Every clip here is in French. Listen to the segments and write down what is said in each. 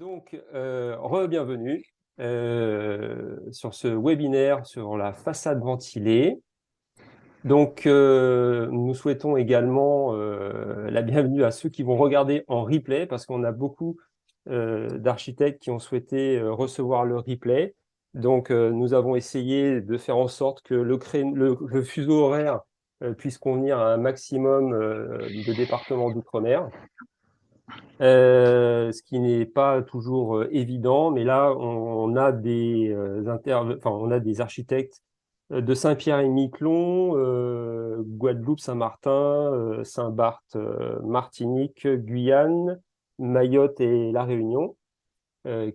Re-bienvenue sur ce webinaire sur la façade ventilée. Nous souhaitons également la bienvenue à ceux qui vont regarder en replay, parce qu'on a beaucoup d'architectes qui ont souhaité recevoir le replay. Nous avons essayé de faire en sorte que le fuseau horaire puisse convenir à un maximum de départements d'outre-mer. Ce qui n'est pas toujours évident, mais là, on a on a des architectes de Saint-Pierre-et-Miquelon, Guadeloupe, Saint-Martin, Saint-Barth, Martinique, Guyane, Mayotte et La Réunion,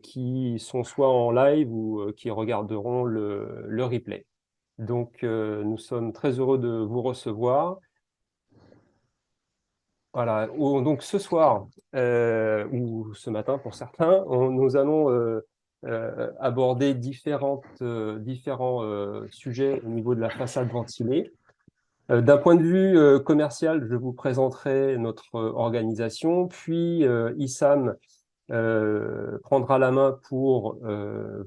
qui sont soit en live ou qui regarderont le replay. Nous sommes très heureux de vous recevoir. Voilà, donc ce soir, ou ce matin pour certains, nous allons aborder différents sujets au niveau de la façade ventilée. D'un point de vue commercial, je vous présenterai notre organisation, puis Issam prendra la main pour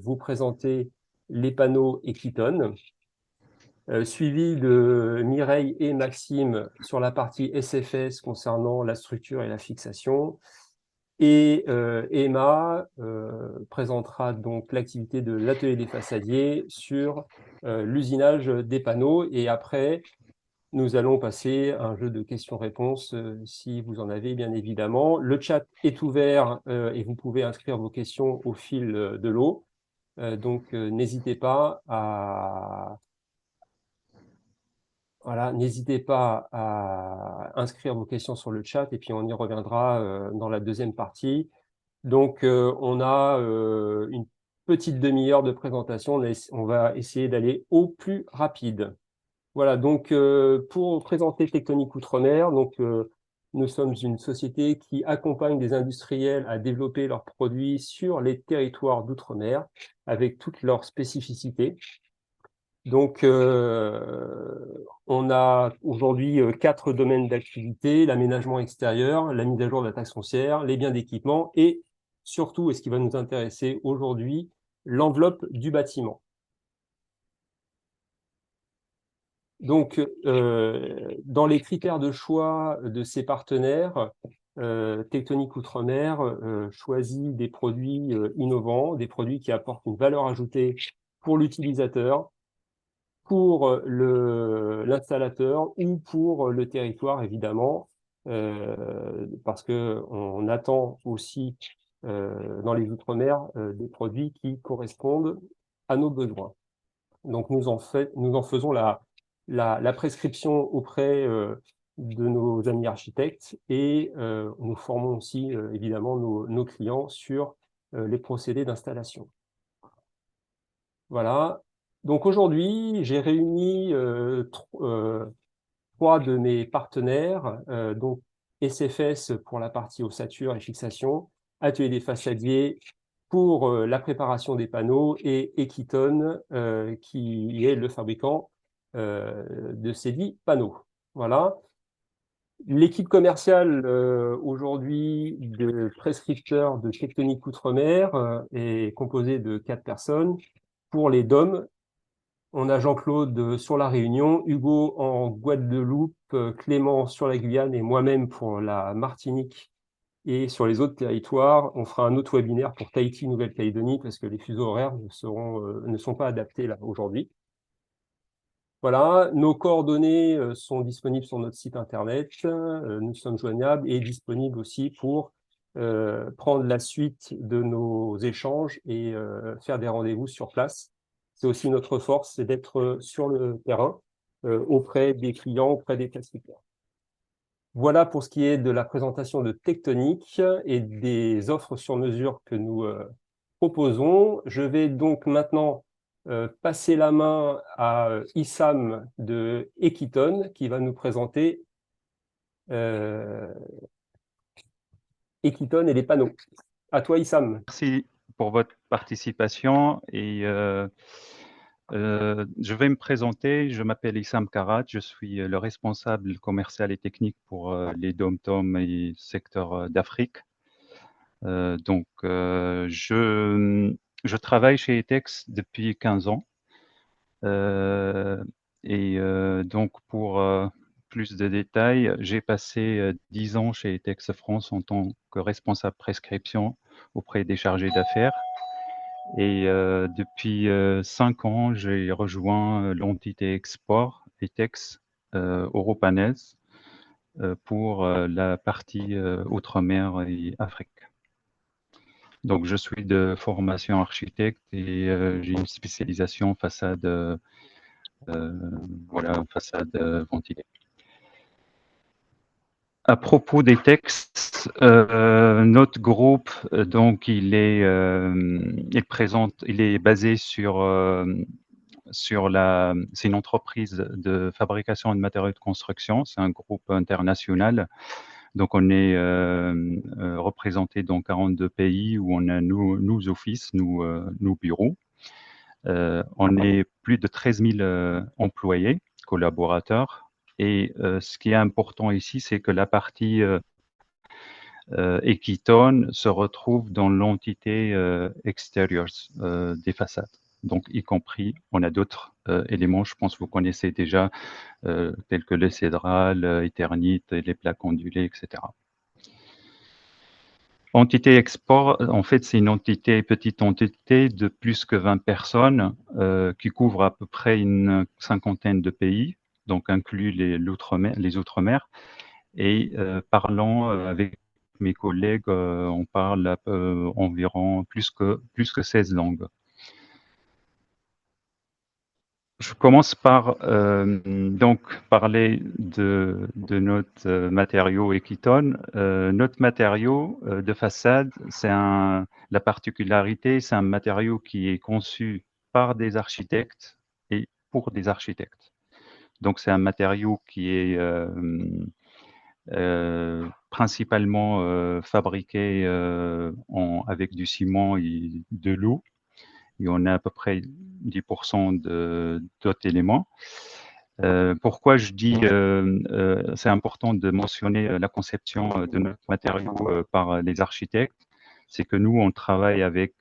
vous présenter les panneaux Equiton. Suivi de Mireille et Maxime sur la partie SFS concernant la structure et la fixation. Et Emma présentera donc l'activité de l'atelier des façadiers sur l'usinage des panneaux. Et après, nous allons passer à un jeu de questions-réponses si vous en avez, bien évidemment. Le chat est ouvert et vous pouvez inscrire vos questions au fil de l'eau. N'hésitez pas à... Voilà, n'hésitez pas à inscrire vos questions sur le chat et puis on y reviendra dans la deuxième partie. On a une petite demi-heure de présentation. On va essayer d'aller au plus rapide. Voilà, pour présenter Tectonic Outre-mer, nous sommes une société qui accompagne des industriels à développer leurs produits sur les territoires d'outre-mer avec toutes leurs spécificités. On a aujourd'hui 4 domaines d'activité: l'aménagement extérieur, la mise à jour de la taxe foncière, les biens d'équipement et surtout, et ce qui va nous intéresser aujourd'hui, l'enveloppe du bâtiment. Dans les critères de choix de ces partenaires, Tectonic Outre-mer choisit des produits innovants, des produits qui apportent une valeur ajoutée pour l'utilisateur, pour l'installateur ou pour le territoire, évidemment, parce qu'on attend aussi dans les Outre-mer des produits qui correspondent à nos besoins. Donc nous en faisons la prescription auprès de nos amis architectes et nous formons aussi évidemment nos clients sur les procédés d'installation. Voilà. Donc aujourd'hui, j'ai réuni 3 de mes partenaires, donc SFS pour la partie ossature et fixation, Atelier des façadiers pour la préparation des panneaux et Equiton qui est le fabricant de ces 10 panneaux. Voilà. L'équipe commerciale aujourd'hui de prescripteurs de Tectonic Outre-mer est composée de 4 personnes. Pour les DOM, on a Jean-Claude sur la Réunion, Hugo en Guadeloupe, Clément sur la Guyane et moi-même pour la Martinique et sur les autres territoires. On fera un autre webinaire pour Tahiti, Nouvelle-Calédonie, parce que les fuseaux horaires ne sont pas adaptés là aujourd'hui. Voilà, nos coordonnées sont disponibles sur notre site internet. Nous sommes joignables et disponibles aussi pour prendre la suite de nos échanges et faire des rendez-vous sur place. C'est aussi notre force, c'est d'être sur le terrain auprès des clients, auprès des prescripteurs. Voilà pour ce qui est de la présentation de Tectonic et des offres sur mesure que nous proposons. Je vais donc maintenant passer la main à Issam de Equiton qui va nous présenter Equiton et les panneaux. À toi, Issam. Merci pour votre participation et je vais me présenter. Je m'appelle Issam Karat, je suis le responsable commercial et technique pour les DOM-TOM et secteur d'Afrique. Je travaille chez Etex depuis 15 ans. Donc pour plus de détails, j'ai passé 10 ans chez Etex France en tant que responsable prescription auprès des chargés d'affaires. Et depuis 5 ans, j'ai rejoint l'entité export Etex Europanes pour la partie Outre-mer et Afrique. Donc, je suis de formation architecte et j'ai une spécialisation façade, façade ventilée. À propos des textes, notre groupe, donc, il est basé c'est une entreprise de fabrication de matériaux de construction. C'est un groupe international. Donc, on est représenté dans 42 pays où on a nos offices, nos bureaux. On est plus de 13 000 employés, collaborateurs. Et ce qui est important ici, c'est que la partie Equiton se retrouve dans l'entité extérieure des façades. Donc, y compris, on a d'autres éléments, je pense que vous connaissez déjà, tels que les cédrales, Eternit, les plaques ondulées, etc. Entité export, en fait, c'est une petite entité de plus que 20 personnes qui couvre à peu près une cinquantaine de pays, donc inclus les Outre-mer. Et parlant avec mes collègues, on parle environ plus que 16 langues. Je commence par donc parler de notre matériau Equiton. Notre matériau de façade, la particularité, c'est un matériau qui est conçu par des architectes et pour des architectes. Donc c'est un matériau qui est principalement fabriqué avec du ciment et de l'eau. Et on a à peu près 10% d'autres éléments. Pourquoi je dis c'est important de mentionner la conception de notre matériau par les architectes, c'est que nous, on travaille avec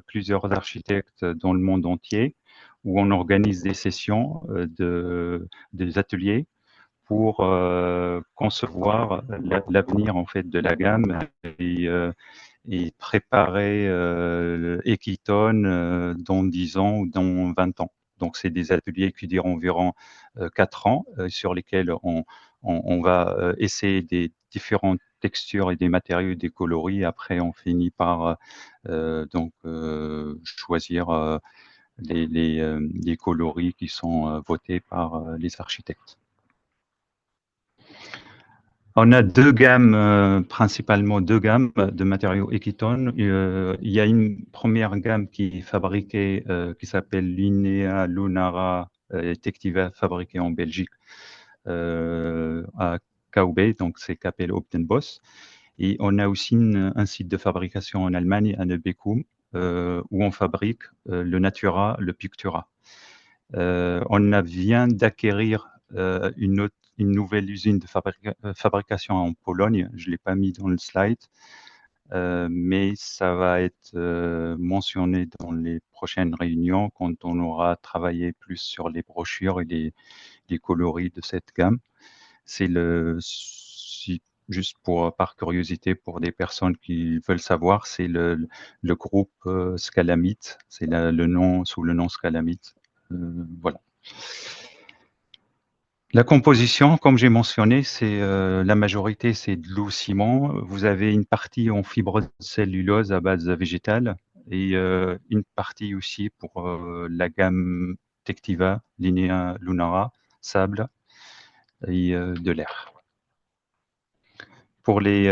plusieurs architectes dans le monde entier, où on organise des sessions, des ateliers pour concevoir l'avenir en fait de la gamme et préparer Equiton dans 10 ans ou dans 20 ans. Donc, c'est des ateliers qui durent environ 4 ans sur lesquels on va essayer des différentes textures et des matériaux, des coloris. Après, on finit par choisir les coloris qui sont votés par les architectes. On a principalement deux gammes de matériaux Equiton. Il y a une première gamme qui est fabriquée, qui s'appelle Linea Lunara Tectiva, fabriquée en Belgique à Kaube, donc c'est Capelle Optenbos. Et on a aussi un site de fabrication en Allemagne, à Neubekum, où on fabrique le Natura, le Pictura. On vient d'acquérir une nouvelle usine de fabrication en Pologne. Je ne l'ai pas mis dans le slide, mais ça va être mentionné dans les prochaines réunions quand on aura travaillé plus sur les brochures et les coloris de cette gamme. C'est juste par curiosité, pour des personnes qui veulent savoir, c'est le groupe Scalamit, c'est le nom sous le nom Scalamit. Voilà. La composition, comme j'ai mentionné, c'est la majorité, c'est de l'eau ciment. Vous avez une partie en fibre de cellulose à base végétale et une partie aussi pour la gamme Tectiva, Linea Lunara, sable et de l'air. Pour les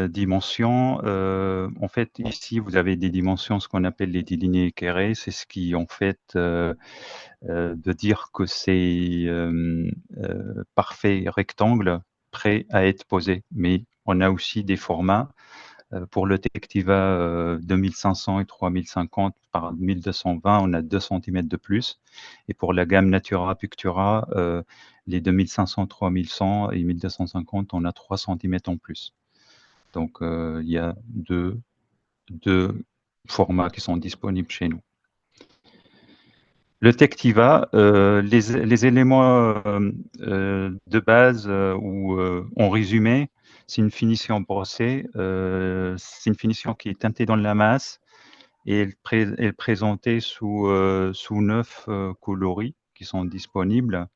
dimensions, en fait, ici, vous avez des dimensions, ce qu'on appelle les délignés carrés. C'est ce qui, en fait, de dire que c'est parfait rectangle prêt à être posé. Mais on a aussi des formats pour le Tectiva 2500 et 3050 par 1220, on a 2 cm de plus. Et pour la gamme Natura Pictura, les 2500, 3100 et 1250, on a 3 cm en plus. Donc, il y a deux formats qui sont disponibles chez nous. Le Tectiva, les éléments de base ou en résumé, c'est une finition brossée, c'est une finition qui est teintée dans la masse et elle est présentée sous 9 coloris qui sont disponibles.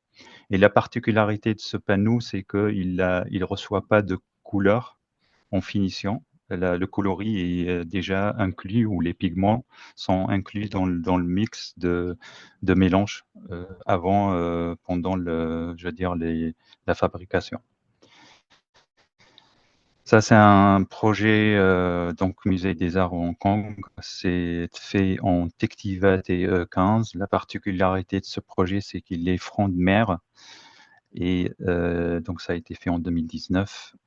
Et la particularité de ce panneau, c'est qu'il reçoit pas de couleur en finition. Le coloris est déjà inclus ou les pigments sont inclus dans le mix de mélange avant, pendant je veux dire la fabrication. Ça, c'est un projet donc Musée des Arts Hong Kong. C'est fait en Tectiva TE15. La particularité de ce projet, c'est qu'il est front de mer. Et donc ça a été fait en 2019.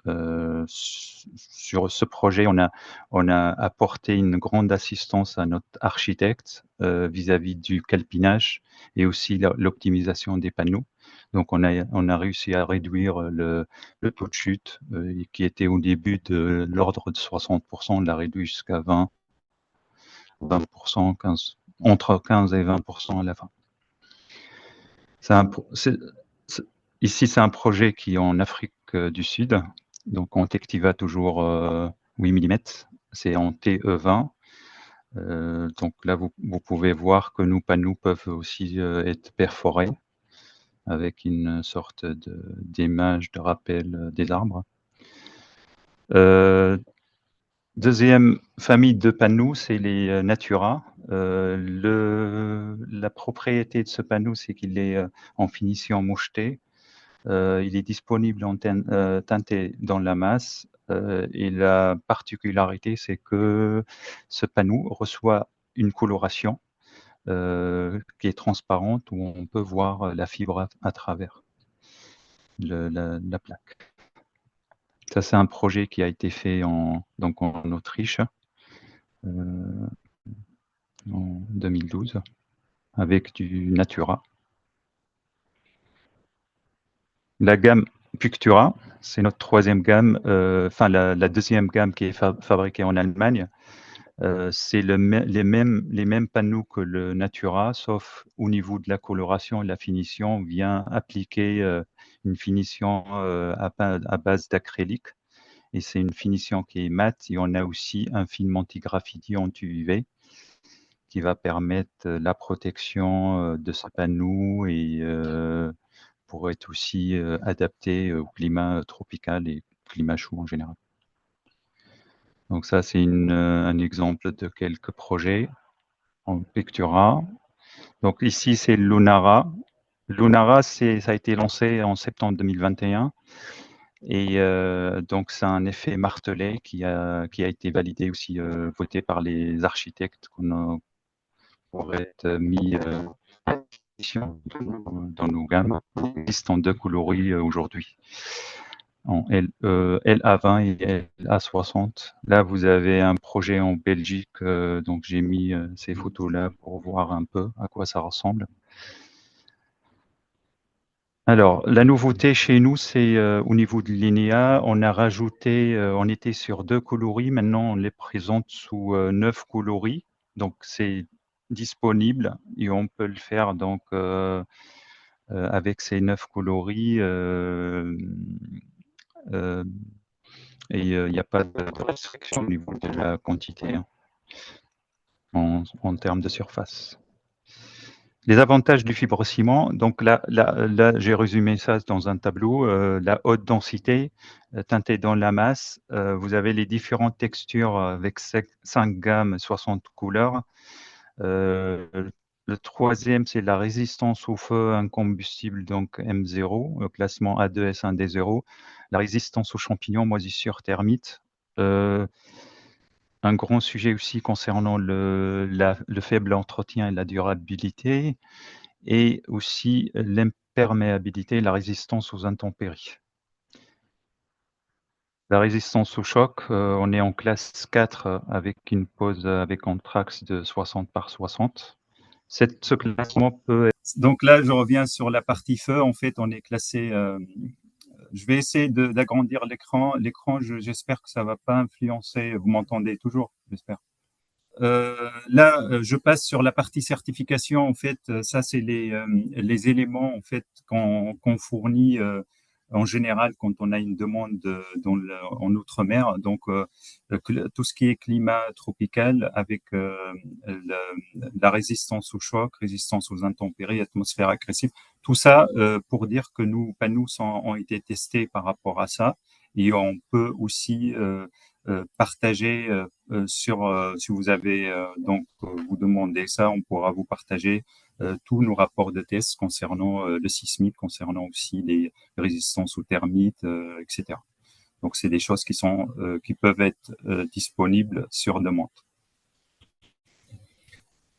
Sur ce projet, on a apporté une grande assistance à notre architecte vis-à-vis du calpinage et aussi l'optimisation des panneaux. Donc on a réussi à réduire le taux de chute qui était au début de l'ordre de 60%, on l'a réduit jusqu'à 20%, entre 15 et 20% à la fin. Ici, c'est un projet qui est en Afrique du Sud, donc en Tectiva toujours 8 mm, c'est en TE20. Donc là, vous pouvez voir que nos panneaux peuvent aussi être perforés avec une sorte d'image de rappel des arbres. Deuxième famille de panneaux, c'est les Natura. La propriété de ce panneau, c'est qu'il est en finition mouchetée. Il est disponible en teinté dans la masse et la particularité, c'est que ce panneau reçoit une coloration qui est transparente où on peut voir la fibre à travers la plaque. Ça, c'est un projet qui a été fait donc en Autriche en 2012 avec du Natura. La gamme Pictura, c'est notre troisième gamme, enfin la deuxième gamme qui est fabriquée en Allemagne. C'est les mêmes panneaux que le Natura, sauf au niveau de la coloration et la finition, on vient appliquer une finition à base d'acrylique. Et c'est une finition qui est mate et on a aussi un film anti-graffiti anti-UV qui va permettre la protection de ce panneau et pour être aussi adapté au climat tropical et climat chaud en général. Donc ça, c'est un exemple de quelques projets en Pictura. Donc ici, c'est Lunara. Lunara, ça a été lancé en septembre 2021. Et donc, c'est un effet martelet qui a été validé aussi, voté par les architectes pour être mis dans nos gammes. Il existe en deux coloris aujourd'hui, en LA20 et LA60. Là, vous avez un projet en Belgique, donc j'ai mis ces photos-là pour voir un peu à quoi ça ressemble. Alors, la nouveauté chez nous, c'est au niveau de l'INEA, on a rajouté, on était sur 2 coloris, maintenant on les présente sous 9 coloris. Donc c'est disponible et on peut le faire donc avec ces 9 coloris et il n'y a pas de restriction au niveau de la quantité hein, en termes de surface. Les avantages du fibrociment, donc là j'ai résumé ça dans un tableau, la haute densité teintée dans la masse, vous avez les différentes textures avec 5 gammes, 60 couleurs. Le troisième, c'est la résistance au feu incombustible, donc M0, classement A2S1D0. La résistance aux champignons, moisissures, termites. Un grand sujet aussi concernant le faible entretien et la durabilité, et aussi l'imperméabilité, la résistance aux intempéries. La résistance au choc, on est en classe 4 avec une pose avec anthrax de 60 par 60. Ce classement peut être... Donc là, je reviens sur la partie feu. En fait, on est classé je vais essayer d'agrandir l'écran. L'écran, j'espère que ça va pas influencer. Vous m'entendez toujours, j'espère. Là, je passe sur la partie certification. En fait, ça, c'est les éléments en fait qu'on fournit en général quand on a une demande en outre-mer. Donc, tout ce qui est climat tropical avec la résistance au choc, résistance aux intempéries, atmosphère agressive. Tout ça pour dire que nos panneaux ont été testés par rapport à ça. Et on peut aussi partager si vous avez vous demandez ça, on pourra vous partager tous nos rapports de tests concernant le sismique, concernant aussi les résistances aux termites, etc. Donc c'est des choses qui peuvent être disponibles sur demande.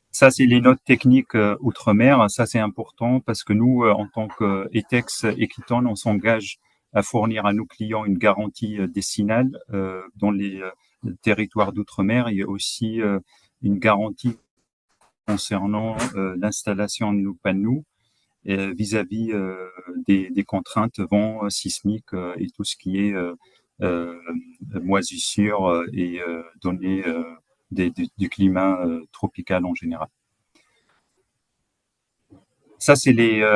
Ça, c'est les notes techniques outre-mer. Ça, c'est important parce que nous, en tant qu'ETEX Equiton, on s'engage à fournir à nos clients une garantie décennale dans les territoires d'outre-mer. Il y a aussi une garantie concernant l'installation de nos panneaux vis-à-vis des contraintes vent sismiques et tout ce qui est moisissure et données du climat tropical en général. Ça, c'est les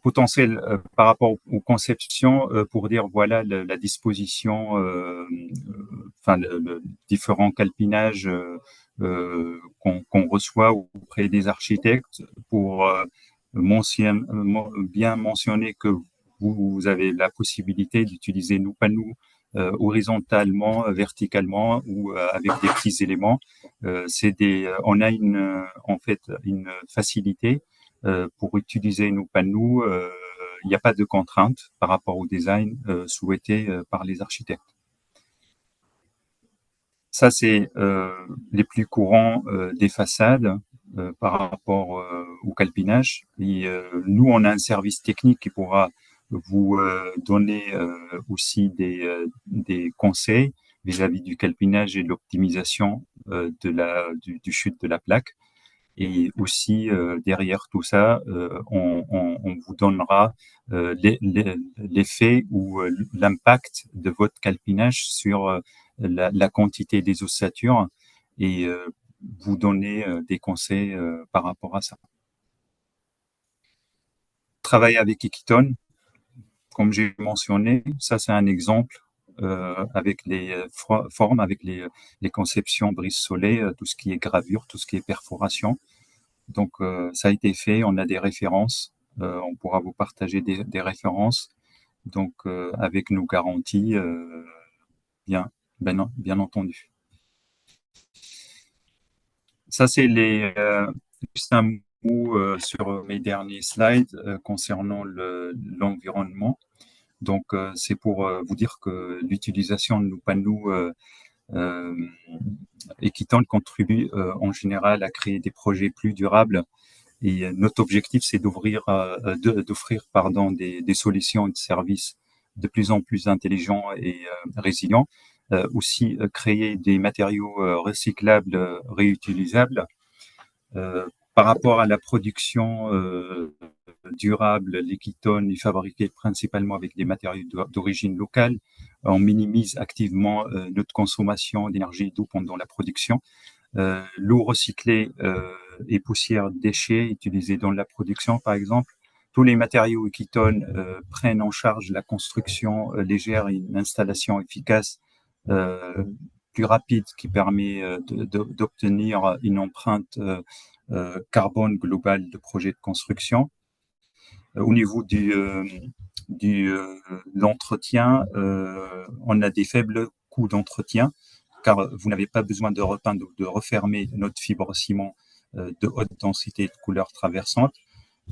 potentiels par rapport aux conceptions pour dire voilà la disposition, enfin le différents calpinages qu'on reçoit auprès des architectes pour bien mentionner que vous avez la possibilité d'utiliser nos panneaux horizontalement, verticalement ou avec des petits éléments. On a en fait une facilité pour utiliser nos panneaux. Il n'y a pas de contraintes par rapport au design souhaité par les architectes. Ça, c'est les plus courants des façades par rapport au calpinage. Et nous, on a un service technique qui pourra vous donner aussi des conseils vis-à-vis du calpinage et de l'optimisation du chute de la plaque. Et aussi, derrière tout ça, on vous donnera l'effet ou l'impact de votre calpinage sur la quantité des ossatures et vous donner des conseils par rapport à ça. Travailler avec Equiton, comme j'ai mentionné, ça c'est un exemple avec les formes, avec les conceptions brise-soleil, tout ce qui est gravure, tout ce qui est perforation. Donc, ça a été fait. On a des références. On pourra vous partager des références. Donc, avec nos garanties, bien entendu. Ça, c'est juste un mot sur mes derniers slides concernant l'environnement. Donc, c'est pour vous dire que l'utilisation de nos panneaux Equiton contribue en général à créer des projets plus durables. Et notre objectif, c'est d'offrir des solutions et de services de plus en plus intelligents et résilients. Aussi créer des matériaux recyclables, réutilisables. Par rapport à la production durable, l'Equiton est fabriqué principalement avec des matériaux d'origine locale. On minimise activement notre consommation d'énergie d'eau pendant la production. L'eau recyclée et poussière déchets utilisés dans la production, par exemple. Tous les matériaux Equiton prennent en charge la construction légère et une installation efficace plus rapide qui permet d'obtenir une empreinte carbone globale de projet de construction. Au niveau l'entretien, on a des faibles coûts d'entretien car vous n'avez pas besoin de repeindre ou de refermer notre fibre ciment de haute densité de couleurs traversantes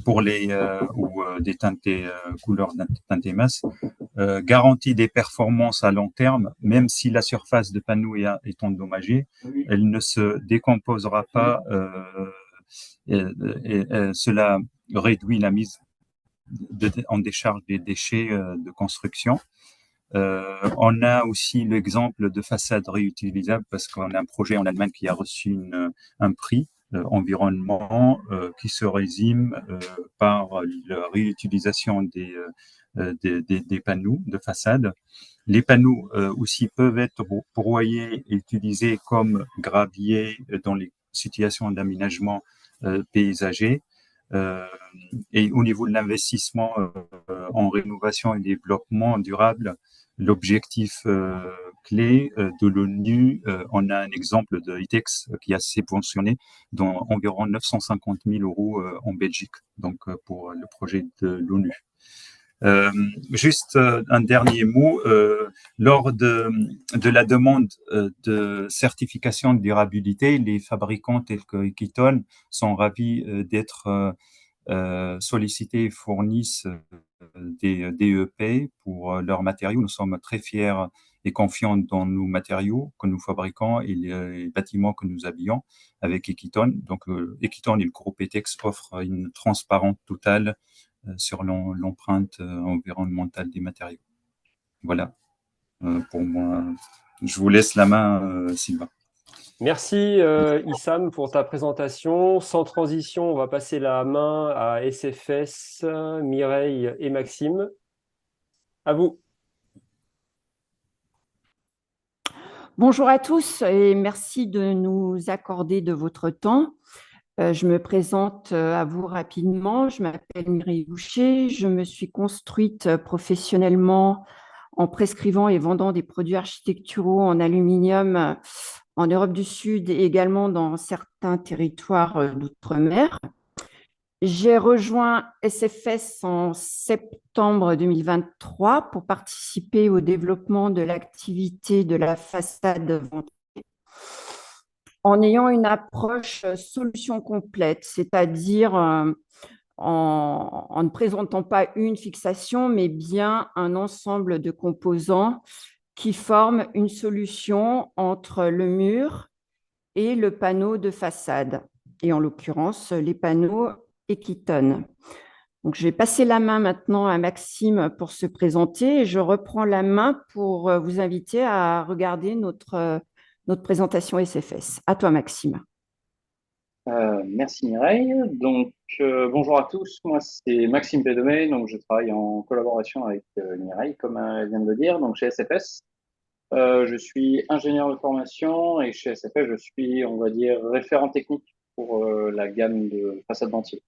pour des teintés couleurs teintées masse. Garantie des performances à long terme, même si la surface de panneau est endommagée, elle ne se décomposera pas cela réduit la mise en décharge des déchets de construction. On a aussi l'exemple de façade réutilisable parce qu'on a un projet en Allemagne qui a reçu un prix environnement qui se résume par la réutilisation des panneaux de façade. Les panneaux aussi peuvent être broyés et utilisés comme gravier dans les situations d'aménagement paysager. Et au niveau de l'investissement en rénovation et développement durable, l'objectif clé de l'ONU, on a un exemple de ITEX qui a subventionné dans environ 950 000 euros en Belgique, donc pour le projet de l'ONU. Juste un dernier mot, lors de la demande de certification de durabilité, les fabricants tels que Equiton sont ravis d'être sollicités et fournissent des DEP pour leurs matériaux. Nous sommes très fiers et confiants dans nos matériaux que nous fabriquons et les bâtiments que nous habillons avec Equiton. Donc, Equiton et le groupe ETEX offrent une transparence totale sur l'empreinte environnementale des matériaux. Voilà, pour moi. Je vous laisse la main, Sylvain. Merci Issam pour ta présentation. Sans transition, on va passer la main à SFS, Mireille et Maxime. À vous. Bonjour à tous et merci de nous accorder de votre temps. Je me présente à vous rapidement. Je m'appelle Mireille Boucher. Je me suis construite professionnellement en prescrivant et vendant des produits architecturaux en aluminium en Europe du Sud et également dans certains territoires d'outre-mer. J'ai rejoint SFS en septembre 2023 pour participer au développement de l'activité de la façade ventée en ayant une approche solution complète, c'est-à-dire en ne présentant pas une fixation, mais bien un ensemble de composants qui forment une solution entre le mur et le panneau de façade, et en l'occurrence les panneaux Equiton. Donc, je vais passer la main maintenant à Maxime pour se présenter et je reprends la main pour vous inviter à regarder notre présentation SFS. À toi, Maxime. Merci Mireille. Donc, bonjour à tous. Moi, c'est Maxime Pédomé. Donc, je travaille en collaboration avec Mireille, comme elle vient de le dire, donc chez SFS. Je suis ingénieur de formation et chez SFS, je suis, on va dire, référent technique pour la gamme de façade dentier.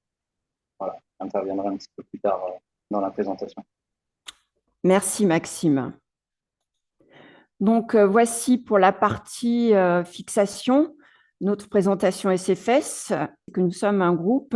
Voilà, j'interviendrai un petit peu plus tard dans la présentation. Merci Maxime. Donc, voici pour la partie fixation, notre présentation SFS, que nous sommes un groupe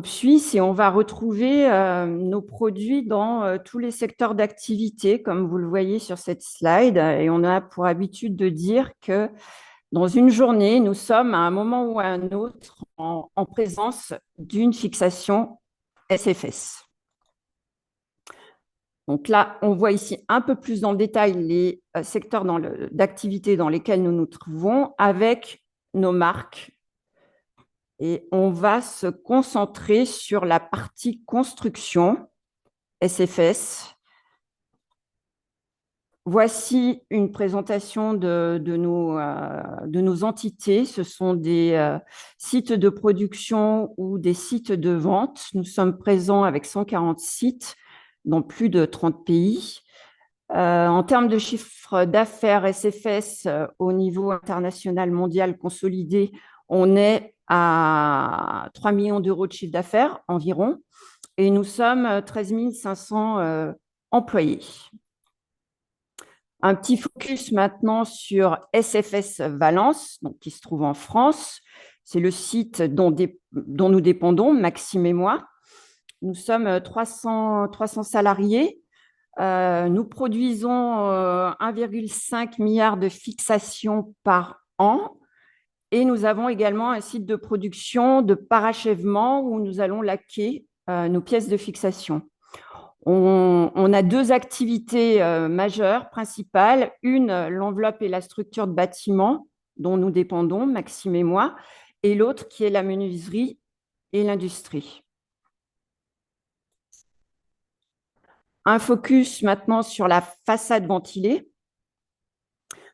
suisse et on va retrouver nos produits dans tous les secteurs d'activité, comme vous le voyez sur cette slide. Et on a pour habitude de dire que dans une journée, nous sommes à un moment ou à un autre en présence d'une fixation SFS. Donc là, on voit ici un peu plus dans le détail les secteurs d'activité dans lesquels nous nous trouvons avec nos marques. Et on va se concentrer sur la partie construction, SFS. Voici une présentation de nos entités. Ce sont des sites de production ou des sites de vente. Nous sommes présents avec 140 sites dans plus de 30 pays. En termes de chiffre d'affaires SFS au niveau international mondial consolidé, on est à 3 millions d'euros de chiffre d'affaires environ et nous sommes 13 500 employés. Un petit focus maintenant sur SFS Valence, donc, qui se trouve en France. C'est le site dont nous dépendons, Maxime et moi. Nous sommes 300 salariés. Nous produisons 1,5 milliard de fixations par an. Et nous avons également un site de production de parachèvement où nous allons laquer nos pièces de fixation. On a deux activités majeures, principales. Une, l'enveloppe et la structure de bâtiment dont nous dépendons, Maxime et moi, et l'autre qui est la menuiserie et l'industrie. Un focus maintenant sur la façade ventilée.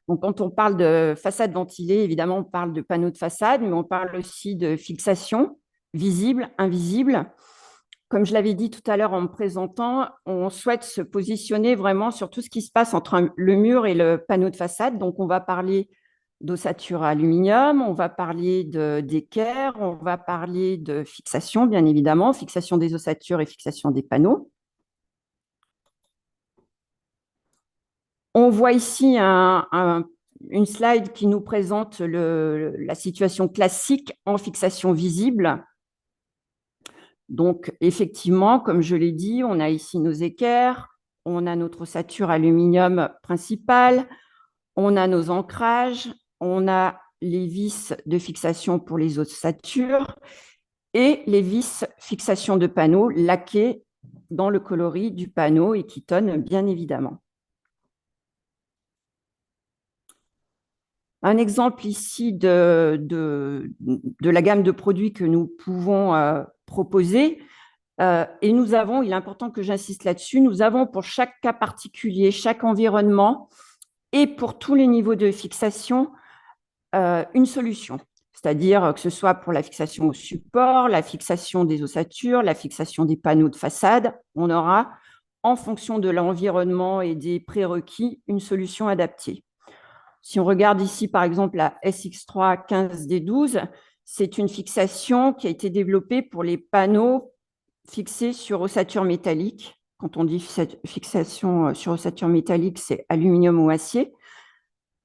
Donc, quand on parle de façade ventilée, évidemment, on parle de panneaux de façade, mais on parle aussi de fixation visible, invisible. Comme je l'avais dit tout à l'heure en me présentant, on souhaite se positionner vraiment sur tout ce qui se passe entre le mur et le panneau de façade. Donc, on va parler d'ossature à aluminium, on va parler d'équerre, on va parler de fixation, bien évidemment, fixation des ossatures et fixation des panneaux. On voit ici une slide qui nous présente la situation classique en fixation visible. Donc, effectivement, comme je l'ai dit, on a ici nos équerres, on a notre ossature aluminium principale, on a nos ancrages, on a les vis de fixation pour les ossatures et les vis fixation de panneaux laquées dans le coloris du panneau et qui tonnent bien évidemment. Un exemple ici de la gamme de produits que nous pouvons proposer. Et nous avons, il est important que j'insiste là-dessus, nous avons pour chaque cas particulier, chaque environnement et pour tous les niveaux de fixation, une solution. C'est-à-dire que ce soit pour la fixation au support, la fixation des ossatures, la fixation des panneaux de façade, on aura, en fonction de l'environnement et des prérequis, une solution adaptée. Si on regarde ici, par exemple, la SX3 15D12, c'est une fixation qui a été développée pour les panneaux fixés sur ossature métallique. Quand on dit fixation sur ossature métallique, c'est aluminium ou acier.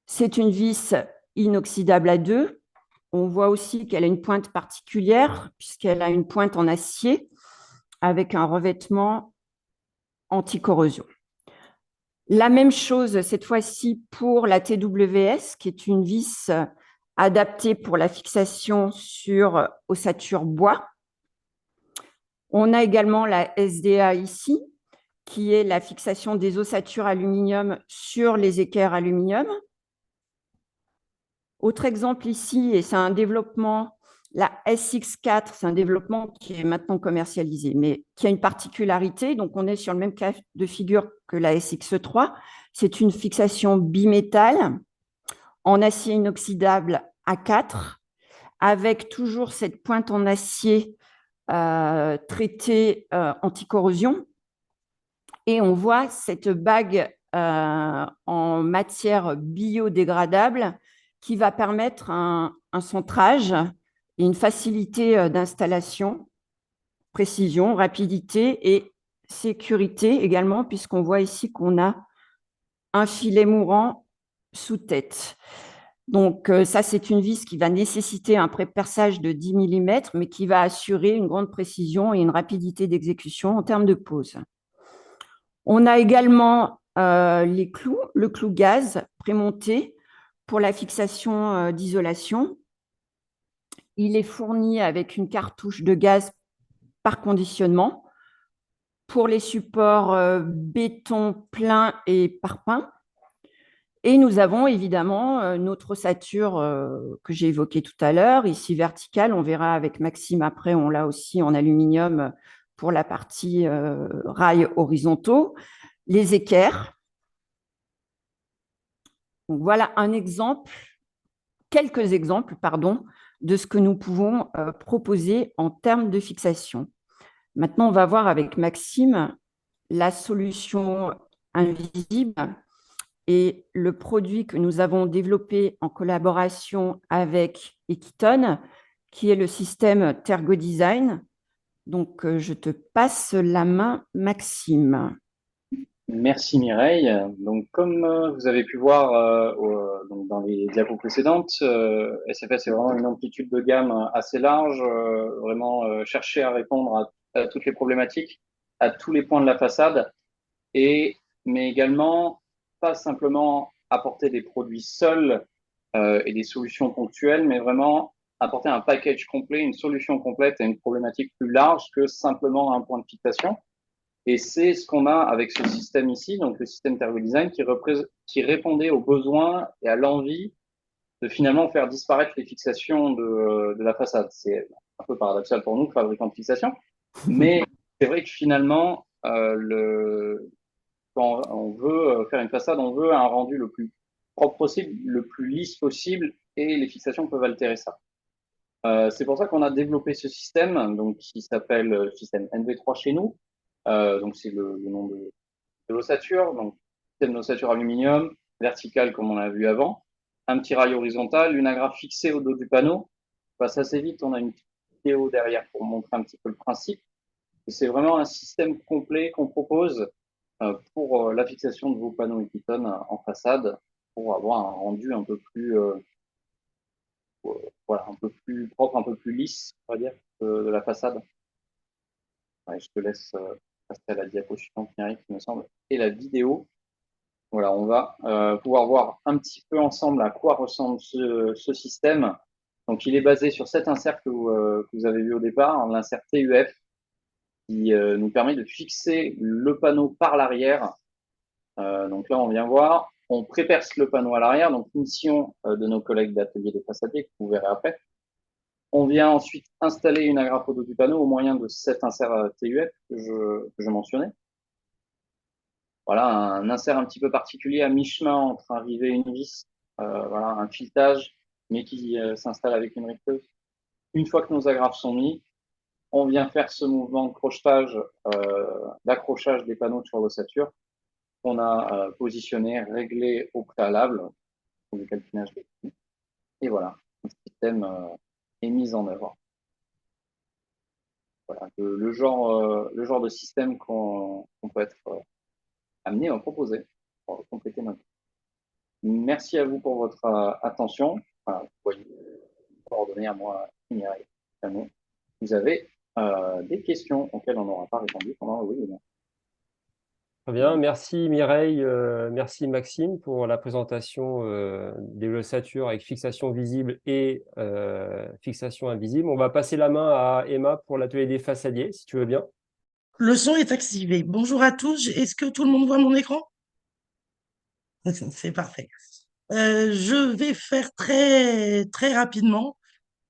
C'est une vis inoxydable à 2. On voit aussi qu'elle a une pointe particulière puisqu'elle a une pointe en acier avec un revêtement anti-corrosion. La même chose cette fois-ci pour la TWS, qui est une vis adaptée pour la fixation sur ossature bois. On a également la SDA ici, qui est la fixation des ossatures aluminium sur les équerres aluminium. Autre exemple ici, et c'est un développement, la SX4, c'est un développement qui est maintenant commercialisé, mais qui a une particularité. Donc, on est sur le même cas de figure que la SX3. C'est une fixation bimétal en acier inoxydable A4, avec toujours cette pointe en acier traitée anti-corrosion. Et on voit cette bague en matière biodégradable qui va permettre un centrage et une facilité d'installation, précision, rapidité et sécurité également, puisqu'on voit ici qu'on a un filet mourant sous tête. Donc, ça, c'est une vis qui va nécessiter un pré-perçage de 10 mm, mais qui va assurer une grande précision et une rapidité d'exécution en termes de pose. On a également les clous, le clou gaz prémonté pour la fixation d'isolation. Il est fourni avec une cartouche de gaz par conditionnement pour les supports béton plein et parpaing. Et nous avons évidemment notre ossature que j'ai évoquée tout à l'heure, ici verticale. On verra avec Maxime après, on l'a aussi en aluminium pour la partie rails horizontaux. Les équerres. Donc, voilà un exemple, quelques exemples, pardon, de ce que nous pouvons proposer en termes de fixation. Maintenant, on va voir avec Maxime la solution invisible et le produit que nous avons développé en collaboration avec Equiton, qui est le système Tergo Design. Donc, je te passe la main, Maxime. Merci Mireille. Donc, comme vous avez pu voir donc dans les diapos précédentes, SFS est vraiment une amplitude de gamme assez large, vraiment chercher à répondre à toutes les problématiques à tous les points de la façade, mais également pas simplement apporter des produits seuls et des solutions ponctuelles, mais vraiment apporter un package complet, une solution complète à une problématique plus large que simplement un point de fixation. Et c'est ce qu'on a avec ce système ici, donc le système TergoDesign, qui répondait aux besoins et à l'envie de finalement faire disparaître les fixations de la façade. C'est un peu paradoxal pour nous, fabricants de fixations, mais c'est vrai que finalement, quand on veut faire une façade, on veut un rendu le plus propre possible, le plus lisse possible, et les fixations peuvent altérer ça. C'est pour ça qu'on a développé ce système, donc qui s'appelle système NV3 chez nous. Donc c'est le nom de l'ossature, donc système d'ossature aluminium, vertical comme on l'a vu avant, un petit rail horizontal, une agrafe fixée au dos du panneau. On passe assez vite, on a une petite vidéo derrière pour montrer un petit peu le principe. Et c'est vraiment un système complet qu'on propose pour la fixation de vos panneaux Equiton en façade, pour avoir un rendu un peu plus voilà, un peu plus propre, un peu plus lisse, on va dire, de la façade. Ouais, je te laisse passer à la diapo suivante, Mireille, qui me semble, et la vidéo. Voilà, on va pouvoir voir un petit peu ensemble à quoi ressemble ce système. Donc, il est basé sur cet insert que vous avez vu au départ, l'insert TUF, qui nous permet de fixer le panneau par l'arrière. Donc là, on vient voir, on préperce le panneau à l'arrière, donc mission de nos collègues d'atelier des façadiers, que vous verrez après. On vient ensuite installer une agrafe au dos du panneau au moyen de cet insert TUF que je mentionnais. Voilà, un insert un petit peu particulier à mi-chemin entre un rivet et une vis. Voilà, un filetage, mais qui s'installe avec une ricteuse. Une fois que nos agrafes sont mis, on vient faire ce mouvement de crochetage, d'accrochage des panneaux sur l'ossature qu'on a positionné, réglé au préalable, pour le calcinage des pneus. Et voilà, le système est mis en œuvre. Voilà, le genre de système qu'on peut être amené à proposer pour compléter notre. Merci à vous pour votre attention. Voilà, vous voyez les coordonnées à moi, Mireille. Vous avez des questions auxquelles on n'aura pas répondu pendant le webinaire. Très bien, merci Mireille, merci Maxime pour la présentation des ossatures avec fixation visible et fixation invisible. On va passer la main à Emma pour l'atelier des façadiers, si tu veux bien. Le son est activé. Bonjour à tous. Est-ce que tout le monde voit mon écran? C'est parfait. Je vais faire très, très rapidement.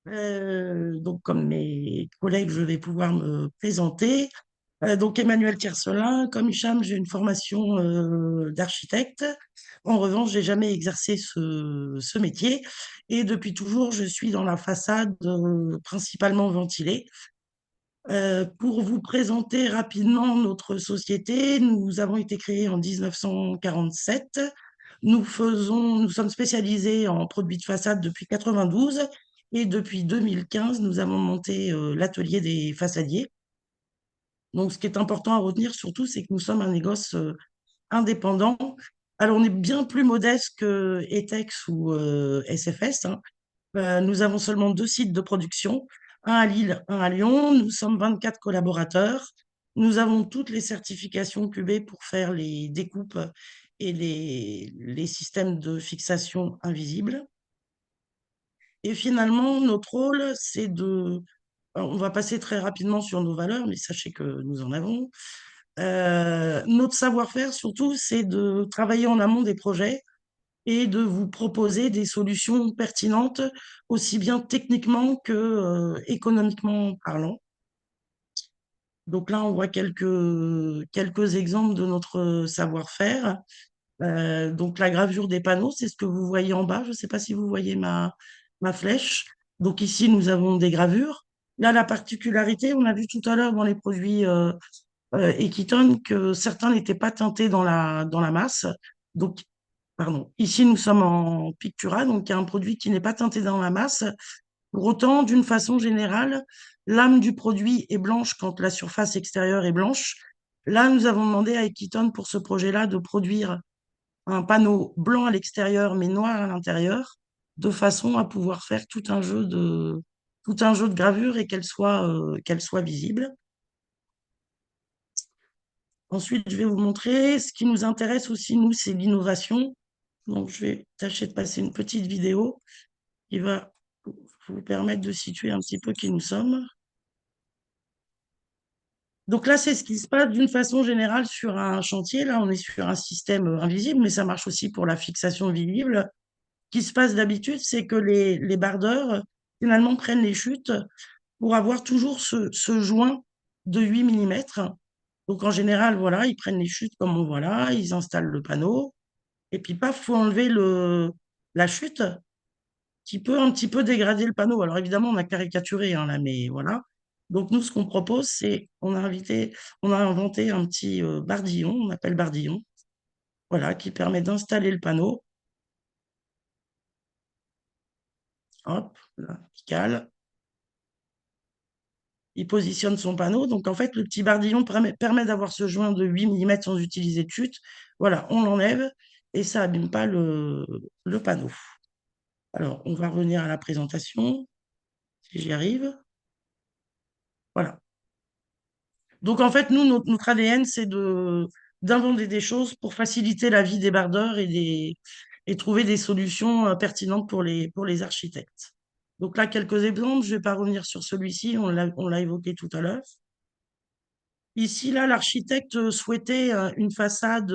Donc, comme mes collègues, je vais pouvoir me présenter. Donc, Emmanuel Tiercelin, comme Hicham, j'ai une formation d'architecte. En revanche, j'ai jamais exercé ce métier. Et depuis toujours, je suis dans la façade principalement ventilée. Pour vous présenter rapidement notre société, nous avons été créés en 1947. Nous sommes spécialisés en produits de façade depuis 92 et depuis 2015, nous avons monté l'atelier des façadiers. Donc, ce qui est important à retenir surtout, c'est que nous sommes un négoce indépendant. Alors, on est bien plus modeste que Etex ou SFS, hein. Nous avons seulement 2 sites de production, un à Lille, un à Lyon. Nous sommes 24 collaborateurs. Nous avons toutes les certifications QB pour faire les découpes et les systèmes de fixation invisibles. Et finalement, notre rôle, c'est de... On va passer très rapidement sur nos valeurs, mais sachez que nous en avons. Notre savoir-faire, surtout, c'est de travailler en amont des projets et de vous proposer des solutions pertinentes, aussi bien techniquement que économiquement parlant. Donc là, on voit quelques exemples de notre savoir-faire. Donc la gravure des panneaux, c'est ce que vous voyez en bas. Je ne sais pas si vous voyez ma flèche. Donc ici, nous avons des gravures. Là, la particularité, on a vu tout à l'heure dans les produits Equiton que certains n'étaient pas teintés dans la masse. Donc, pardon. Ici, nous sommes en Pictura, donc il y a un produit qui n'est pas teinté dans la masse. Pour autant, d'une façon générale, l'âme du produit est blanche quand la surface extérieure est blanche. Là, nous avons demandé à Equiton pour ce projet-là de produire un panneau blanc à l'extérieur mais noir à l'intérieur, de façon à pouvoir faire tout un jeu de gravure et qu'elle soit visible. Ensuite, je vais vous montrer ce qui nous intéresse aussi, nous, c'est l'innovation. Donc, je vais tâcher de passer une petite vidéo qui va vous permettre de situer un petit peu qui nous sommes. Donc là, c'est ce qui se passe d'une façon générale sur un chantier. Là, on est sur un système invisible, mais ça marche aussi pour la fixation visible. Ce qui se passe d'habitude, c'est que les bardeurs, finalement, prennent les chutes pour avoir toujours ce joint de 8 mm. Donc, en général, voilà, ils prennent les chutes comme on voit là, ils installent le panneau, et puis, paf, il faut enlever la chute qui peut un petit peu dégrader le panneau. Alors, évidemment, on a caricaturé, hein, là, mais voilà. Donc, nous, ce qu'on propose, c'est, on a inventé un petit bardillon, on appelle bardillon, voilà, qui permet d'installer le panneau. Hop, là, il cale. Il positionne son panneau. Donc, en fait, le petit bardillon permet d'avoir ce joint de 8 mm sans utiliser de chute. Voilà, on l'enlève et ça n'abîme pas le panneau. Alors, on va revenir à la présentation, si j'y arrive. Voilà. Donc, en fait, nous, notre ADN, c'est d'inventer des choses pour faciliter la vie des bardeurs et trouver des solutions pertinentes pour les architectes. Donc là, quelques exemples. Je ne vais pas revenir sur celui-ci, on l'a évoqué tout à l'heure. Ici, là, l'architecte souhaitait une façade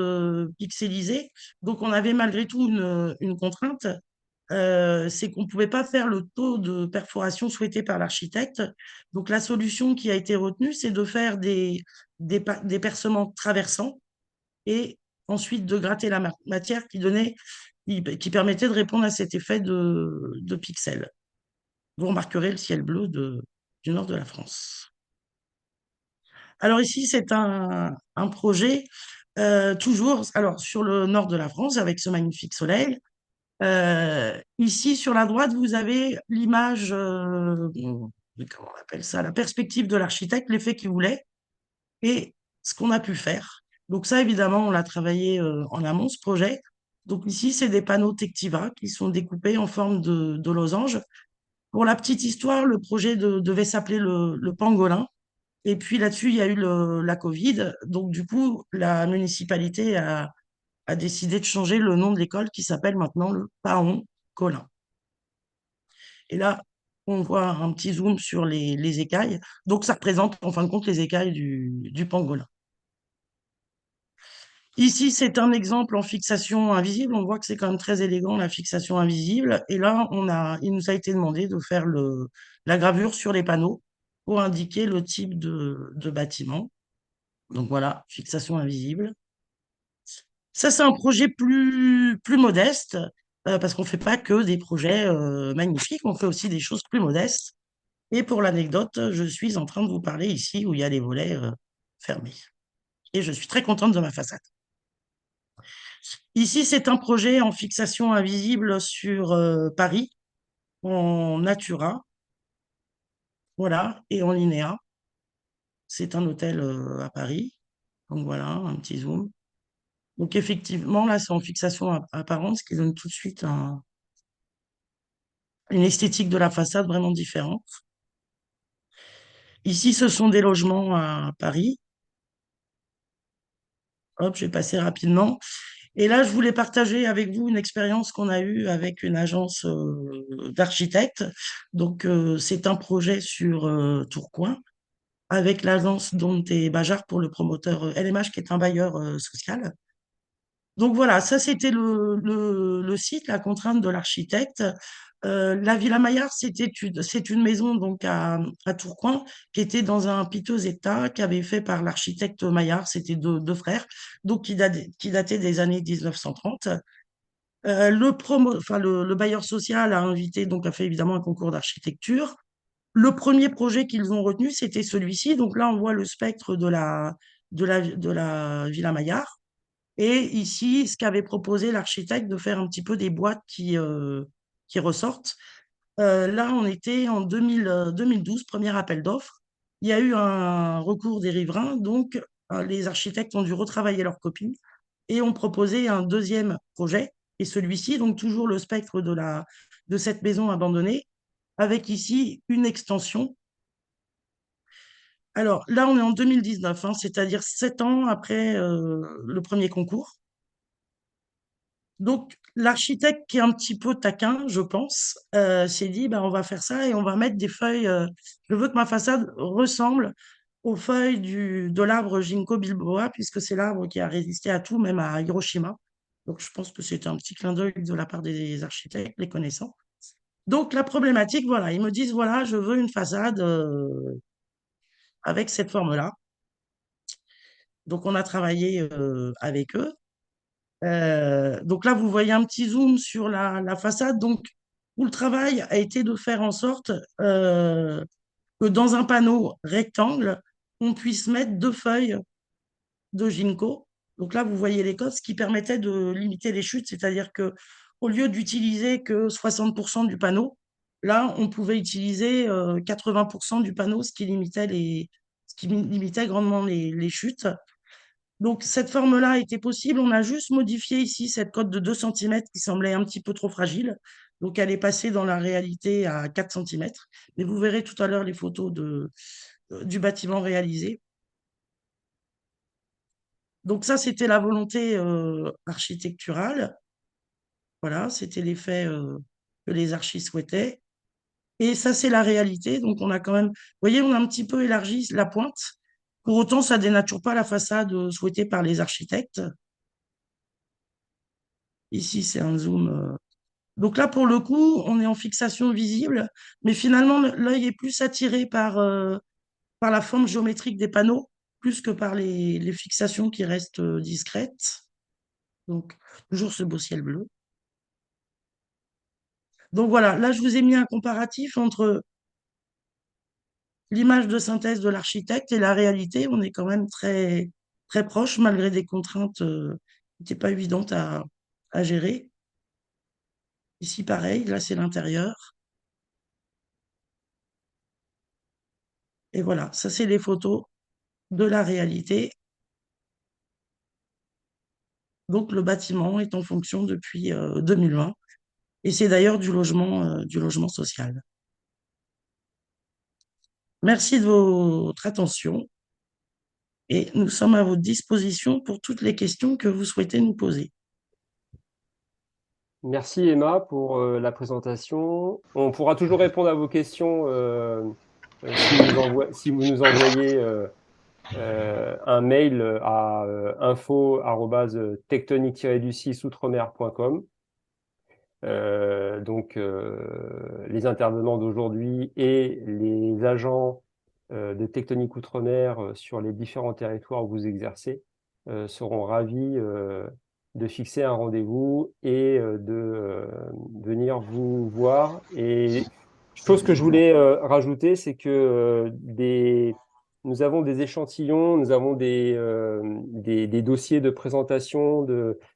pixelisée. Donc, on avait malgré tout une contrainte, c'est qu'on ne pouvait pas faire le taux de perforation souhaité par l'architecte. Donc, la solution qui a été retenue, c'est de faire des percements traversants et ensuite de gratter la matière qui permettait de répondre à cet effet de pixels. Vous remarquerez le ciel bleu du nord de la France. Alors ici, c'est un projet toujours alors, sur le nord de la France avec ce magnifique soleil. Ici, sur la droite, vous avez l'image, comment on appelle ça, la perspective de l'architecte, l'effet qu'il voulait et ce qu'on a pu faire. Donc ça, évidemment, on l'a travaillé en amont, ce projet. Donc ici, c'est des panneaux Tectiva qui sont découpés en forme de losange. Pour la petite histoire, le projet devait s'appeler le pangolin. Et puis là-dessus, il y a eu la Covid. Donc, du coup, la municipalité a décidé de changer le nom de l'école qui s'appelle maintenant le Paon Colin. Et là, on voit un petit zoom sur les écailles. Donc, ça représente en fin de compte les écailles du pangolin. Ici, c'est un exemple en fixation invisible. On voit que c'est quand même très élégant, la fixation invisible. Et là, il nous a été demandé de faire la gravure sur les panneaux pour indiquer le type de bâtiment. Donc voilà, fixation invisible. Ça, c'est un projet plus modeste, parce qu'on ne fait pas que des projets magnifiques, on fait aussi des choses plus modestes. Et pour l'anecdote, je suis en train de vous parler ici où il y a les volets fermés. Et je suis très contente de ma façade. Ici, c'est un projet en fixation invisible sur Paris, en Natura, voilà, et en Linéa. C'est un hôtel à Paris. Donc voilà, un petit zoom. Donc effectivement, là, c'est en fixation apparente, ce qui donne tout de suite une esthétique de la façade vraiment différente. Ici, ce sont des logements à Paris. Hop, je vais passer rapidement. Et là, je voulais partager avec vous une expérience qu'on a eue avec une agence d'architectes. Donc, c'est un projet sur Tourcoing avec l'agence Dante et Bajart pour le promoteur LMH, qui est un bailleur social. Donc voilà, ça c'était le site, la contrainte de l'architecte. La Villa Maillard, c'est une maison donc à Tourcoing qui était dans un piteux état, qu'avait fait par l'architecte Maillard, c'était deux frères, donc qui datait des années 1930. Le bailleur social a invité, donc a fait évidemment un concours d'architecture. Le premier projet qu'ils ont retenu, c'était celui-ci. Donc là, on voit le spectre de la Villa Maillard. Et ici, ce qu'avait proposé l'architecte de faire un petit peu des boîtes qui ressortent. Là, on était en 2012, premier appel d'offres. Il y a eu un recours des riverains, donc les architectes ont dû retravailler leur copie et ont proposé un deuxième projet. Et celui-ci, donc toujours le spectre de cette maison abandonnée, avec ici une extension Alors là, on est en 2019, hein, c'est-à-dire 7 ans après le premier concours. Donc, l'architecte qui est un petit peu taquin, je pense, s'est dit, on va faire ça et on va mettre des feuilles. Je veux que ma façade ressemble aux feuilles de l'arbre Ginkgo biloba, puisque c'est l'arbre qui a résisté à tout, même à Hiroshima. Donc, je pense que c'était un petit clin d'œil de la part des architectes, les connaissants. Donc, la problématique, voilà, ils me disent, voilà, je veux une façade avec cette forme-là. Donc, on a travaillé avec eux. Donc là, vous voyez un petit zoom sur la façade. Donc, où le travail a été de faire en sorte que dans un panneau rectangle, on puisse mettre 2 feuilles de ginkgo. Donc là, vous voyez l'écosse, ce qui permettait de limiter les chutes, c'est-à-dire que au lieu d'utiliser que 60% du panneau, là, on pouvait utiliser 80% du panneau, ce qui limitait grandement les chutes. Donc, cette forme-là était possible. On a juste modifié ici cette cote de 2 cm qui semblait un petit peu trop fragile. Donc, elle est passée dans la réalité à 4 cm. Mais vous verrez tout à l'heure les photos du bâtiment réalisé. Donc, ça, c'était la volonté architecturale. Voilà, c'était l'effet que les archis souhaitaient. Et ça, c'est la réalité. Donc, on a quand même, vous voyez, on a un petit peu élargi la pointe. Pour autant, ça ne dénature pas la façade souhaitée par les architectes. Ici, c'est un zoom. Donc là, pour le coup, on est en fixation visible, mais finalement, l'œil est plus attiré par la forme géométrique des panneaux, plus que par les fixations qui restent discrètes. Donc, toujours ce beau ciel bleu. Donc voilà, là, je vous ai mis un comparatif entre l'image de synthèse de l'architecte et la réalité. On est quand même très, très proche, malgré des contraintes qui n'étaient pas évidentes à gérer. Ici, pareil, là, c'est l'intérieur. Et voilà, ça, c'est les photos de la réalité. Donc, le bâtiment est en fonction depuis 2020. Et c'est d'ailleurs du logement social. Merci de votre attention. Et nous sommes à votre disposition pour toutes les questions que vous souhaitez nous poser. Merci Emma pour la présentation. On pourra toujours répondre à vos questions si vous nous envoyez un mail à info@tectonique-du6outremer.com. Donc, les intervenants d'aujourd'hui et les agents de Tectonique Outre-mer sur les différents territoires où vous exercez seront ravis de fixer un rendez-vous et de venir vous voir. Et chose que je voulais rajouter, c'est que nous avons des échantillons, nous avons des dossiers de présentation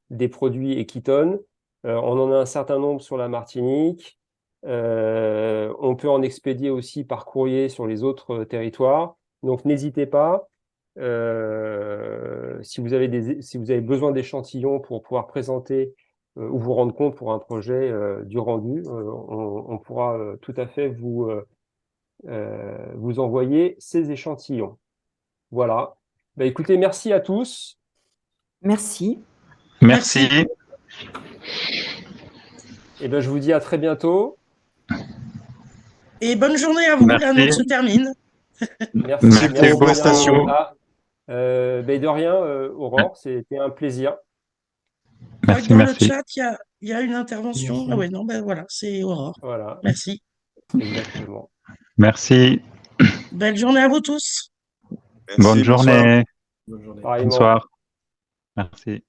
des produits Equiton. On en a un certain nombre sur la Martinique. On peut en expédier aussi par courrier sur les autres territoires. Donc, n'hésitez pas. Si vous avez besoin d'échantillons pour pouvoir présenter ou vous rendre compte pour un projet du rendu, on pourra tout à fait vous envoyer ces échantillons. Voilà. Écoutez, merci à tous. Merci. Merci. Et je vous dis à très bientôt. Et bonne journée à vous. Merci. La note se termine. Merci pour vos prestations. De rien, Aurore, c'était un plaisir. Merci, Dans merci. le chat, il y a une intervention. Ah ouais, non, voilà, c'est Aurore. Voilà, Merci. exactement. Merci. Belle journée à vous tous. Merci, Bonne journée. bonsoir. Bonne journée. Pareillement. Bonsoir. Merci.